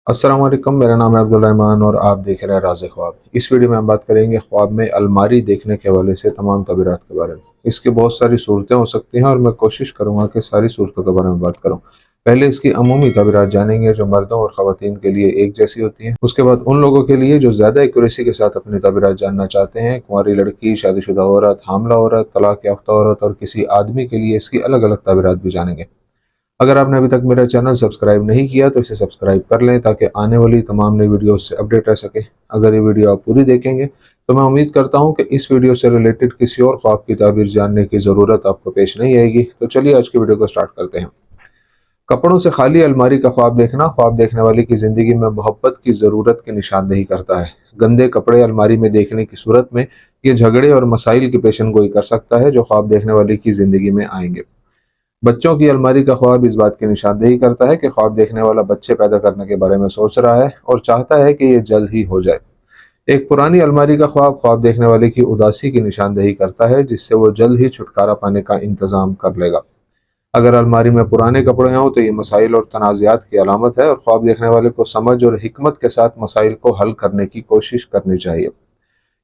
अस्सलाम वालेकुम, मेरा नाम है अब्दुल रहमान और आप देख रहे हैं राज़ ख्वाब। इस वीडियो में हम बात करेंगे ख्वाब में अलमारी देखने के हवाले से तमाम तबीरात के बारे में। इसकी बहुत सारी सूरतें हो सकती हैं और मैं कोशिश करूंगा कि सारी सूरतों के बारे में बात करूं। पहले इसकी अमूमी तबीरात जानेंगे जो मर्दों और ख़वातीन के लिए एक जैसी होती हैं। उसके बाद उन लोगों के लिए जो ज़्यादा एक्यूरेसी के साथ अपनी तबीरात जानना चाहते हैं, कुंवारी लड़की, शादीशुदा औरत, हामला औरत, तलाक याफ्ता औरत और किसी आदमी के लिए इसकी अलग अलग तबीरात भी जानेंगे। अगर आपने अभी तक मेरा चैनल सब्सक्राइब नहीं किया तो इसे सब्सक्राइब कर लें ताकि आने वाली तमाम नई वीडियोस से अपडेट रह सके। अगर ये वीडियो आप पूरी देखेंगे तो मैं उम्मीद करता हूं कि इस वीडियो से रिलेटेड किसी और ख्वाब की ताबीर जानने की ज़रूरत आपको पेश नहीं आएगी। तो चलिए आज की वीडियो को स्टार्ट करते हैं। कपड़ों से खाली अलमारी का ख्वाब देखना ख्वाब देखने वाले की ज़िंदगी में मोहब्बत की ज़रूरत की निशानदेही करता है। गंदे कपड़े अलमारी में देखने की सूरत में ये झगड़े और मसाइल की पेशन गोई कर सकता है जो ख्वाब देखने वाले की ज़िंदगी में आएंगे। बच्चों की अलमारी का ख्वाब इस बात की निशानदेही करता है कि ख्वाब देखने वाला बच्चे पैदा करने के बारे में सोच रहा है और चाहता है कि ये जल्द ही हो जाए। एक पुरानी अलमारी का ख्वाब ख्वाब देखने वाले की उदासी की निशानदेही करता है जिससे वो जल्द ही छुटकारा पाने का इंतजाम कर लेगा। अगर अलमारी में पुराने कपड़े हों तो ये मसाइल और तनाज़ात की अलामत है और ख्वाब देखने वाले को समझ और हिकमत के साथ मसाइल को हल करने की कोशिश करनी चाहिए।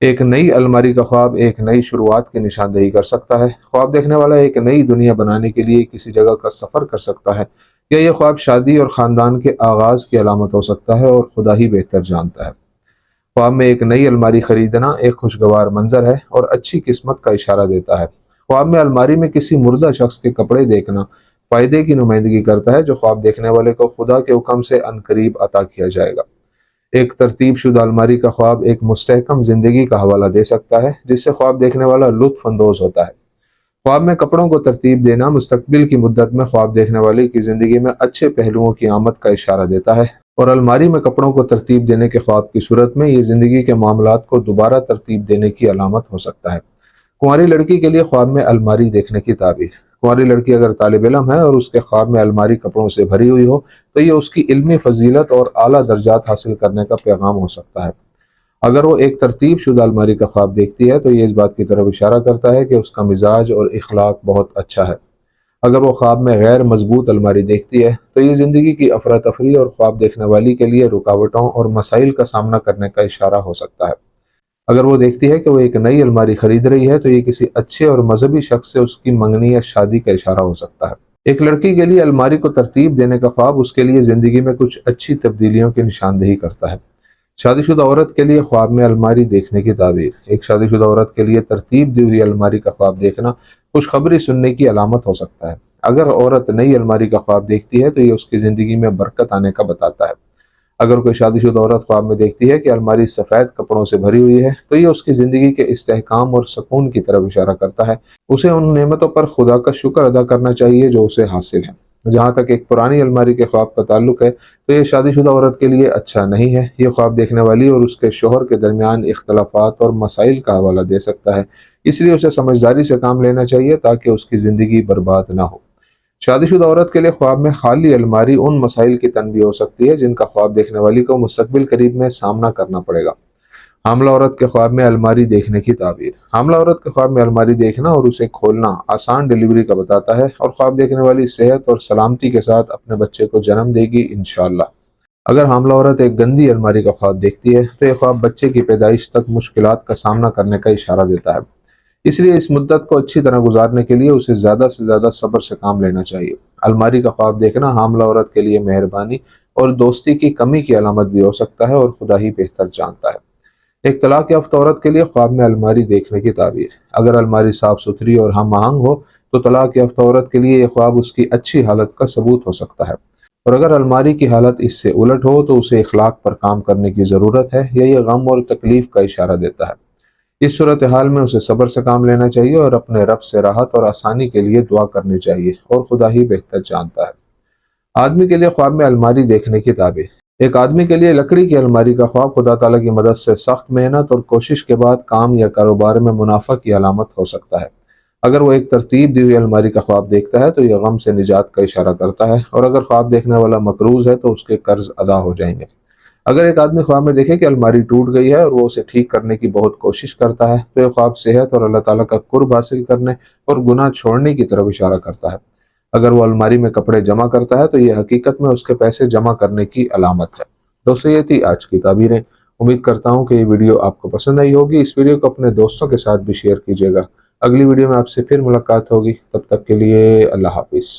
एक नई अलमारी का ख्वाब एक नई शुरुआत की निशानदेही कर सकता है। ख्वाब देखने वाला एक नई दुनिया बनाने के लिए किसी जगह का सफ़र कर सकता है या यह ख्वाब शादी और ख़ानदान के आगाज़ की अलामत हो सकता है और खुदा ही बेहतर जानता है। ख्वाब में एक नई अलमारी खरीदना एक खुशगवार मंजर है और अच्छी किस्मत का इशारा देता है। ख्वाब में अलमारी में किसी मुर्दा शख्स के कपड़े देखना फ़ायदे की नुमाइंदगी करता है जो ख्वाब देखने वाले को खुदा के हुक्म से अनकरीब अता किया जाएगा। एक तरतीब शुदा अलमारी का ख्वाब एक मुस्तहकम जिंदगी का हवाला दे सकता है जिससे ख्वाब देखने वाला लुत्फ अंदोज होता है। ख्वाब में कपड़ों को तरतीब देना मुस्तकबिल की मुद्दत में ख्वाब देखने वाले की जिंदगी में अच्छे पहलुओं की आमद का इशारा देता है और अलमारी में कपड़ों को तरतीब देने के ख्वाब की सूरत में ये जिंदगी के मामलात को दोबारा तरतीब देने की अलामत हो सकता है। कुंवारी लड़की के लिए ख्वाब में अलमारी देखने की ताबीर। कुंवारी लड़की अगर तालिब इल्म है और उसके ख्वाब में अलमारी कपड़ों से भरी हुई हो तो ये उसकी इल्मी फजीलत और आला दर्जात हासिल करने का पैगाम हो सकता है। अगर वो एक तरतीब शुदा अलमारी का ख्वाब देखती है तो ये इस बात की तरफ इशारा करता है कि उसका मिजाज और इखलाक बहुत अच्छा है। अगर वो ख्वाब में गैर मजबूत अलमारी देखती है तो ये ज़िंदगी की अफरा तफरी और ख्वाब देखने वाली के लिए रुकावटों और मसाइल का सामना करने का इशारा हो सकता है। अगर वो देखती है कि वो एक नई अलमारी खरीद रही है तो ये किसी अच्छे और मजहबी शख्स से उसकी मंगनी या शादी का इशारा हो सकता है। एक लड़की के लिए अलमारी को तरतीब देने का ख्वाब उसके लिए जिंदगी में कुछ अच्छी तब्दीलियों की निशानदेही करता है। शादीशुदा औरत के लिए ख्वाब में अलमारी देखने की ताबीर। एक शादीशुदा औरत के लिए तरतीब दी हुई अलमारी का ख्वाब देखना खुशखबरी सुनने की अलामत हो सकता है। अगर औरत नई अलमारी का ख्वाब देखती है तो ये उसकी जिंदगी में बरकत आने का बताता है। अगर कोई शादीशुदा औरत ख्वाब में देखती है कि अलमारी सफ़ेद कपड़ों से भरी हुई है तो ये उसकी ज़िंदगी के इस्तेहकाम और सुकून की तरफ इशारा करता है। उसे उन नेमतों पर खुदा का शुक्र अदा करना चाहिए जो उसे हासिल है। जहाँ तक एक पुरानी अलमारी के ख्वाब का ताल्लुक है तो ये शादीशुदा औरत के लिए अच्छा नहीं है। ये ख्वाब देखने वाली और उसके शोहर के दरमियान इख्तलाफात और मसाइल का हवाला दे सकता है, इसलिए उसे समझदारी से काम लेना चाहिए ताकि उसकी ज़िंदगी बर्बाद ना हो। शादीशुदा औरत के लिए ख्वाब में खाली अलमारी उन मसाइल की तनबीह हो सकती है जिनका ख्वाब देखने वाली को मुस्तकबिल करीब में सामना करना पड़ेगा। हामला औरत के ख्वाब में अलमारी देखने की ताबीर। हामला औरत के ख्वाब में अलमारी देखना और उसे खोलना आसान डिलीवरी का बताता है और ख्वाब देखने वाली सेहत और सलामती के साथ अपने बच्चे को जन्म देगी इंशाअल्लाह। अगर हामला औरत एक गंदी अलमारी का ख्वाब देखती है तो यह ख्वाब बच्चे की पैदाइश तक मुश्किलात का सामना करने का इशारा देता है, इसलिए इस मुद्दत को अच्छी तरह गुजारने के लिए उसे ज़्यादा से ज़्यादा सब्र से काम लेना चाहिए। अलमारी का ख्वाब देखना हामला औरत के लिए मेहरबानी और दोस्ती की कमी की अलामत भी हो सकता है और खुदा ही बेहतर जानता है। एक तलाक याफ्ता औरत के लिए ख्वाब में अलमारी देखने की ताबीर। अगर अलमारी साफ सुथरी और हम आहंग हो तो तलाक याफ्ता औरत के लिए यह ख्वाब उसकी अच्छी हालत का सबूत हो सकता है, और अगर अलमारी की हालत इससे उलट हो तो उसे इखलाक पर काम करने की ज़रूरत है या यह गम और तकलीफ का इशारा देता है। इस सूरत हाल में उसे सब्र से काम लेना चाहिए और अपने रब से राहत और आसानी के लिए दुआ करनी चाहिए और खुदा ही बेहतर जानता है। आदमी के लिए ख्वाब में अलमारी देखने की ताबीर। एक आदमी के लिए लकड़ी की अलमारी का ख्वाब खुदा ताला की मदद से सख्त मेहनत और कोशिश के बाद काम या कारोबार में मुनाफा की अलामत हो सकता है। अगर वो एक तरतीब दी हुई अलमारी का ख्वाब देखता है तो यह गम से निजात का इशारा करता है, और अगर ख्वाब देखने वाला मकरूज है तो उसके कर्ज अदा हो जाएंगे। अगर एक आदमी ख्वाब में देखे कि अलमारी टूट गई है और वो उसे ठीक करने की बहुत कोशिश करता है तो यह ख्वाब सेहत और अल्लाह ताला का कुर्ब हासिल करने और गुनाह छोड़ने की तरफ इशारा करता है। अगर वो अलमारी में कपड़े जमा करता है तो यह हकीकत में उसके पैसे जमा करने की अलामत है। दोस्तों ये थी आज की ताबीरें। उम्मीद करता हूँ कि ये वीडियो आपको पसंद आई होगी। इस वीडियो को अपने दोस्तों के साथ भी शेयर कीजिएगा। अगली वीडियो में आपसे फिर मुलाकात होगी, तब तक के लिए अल्लाह हाफिज़।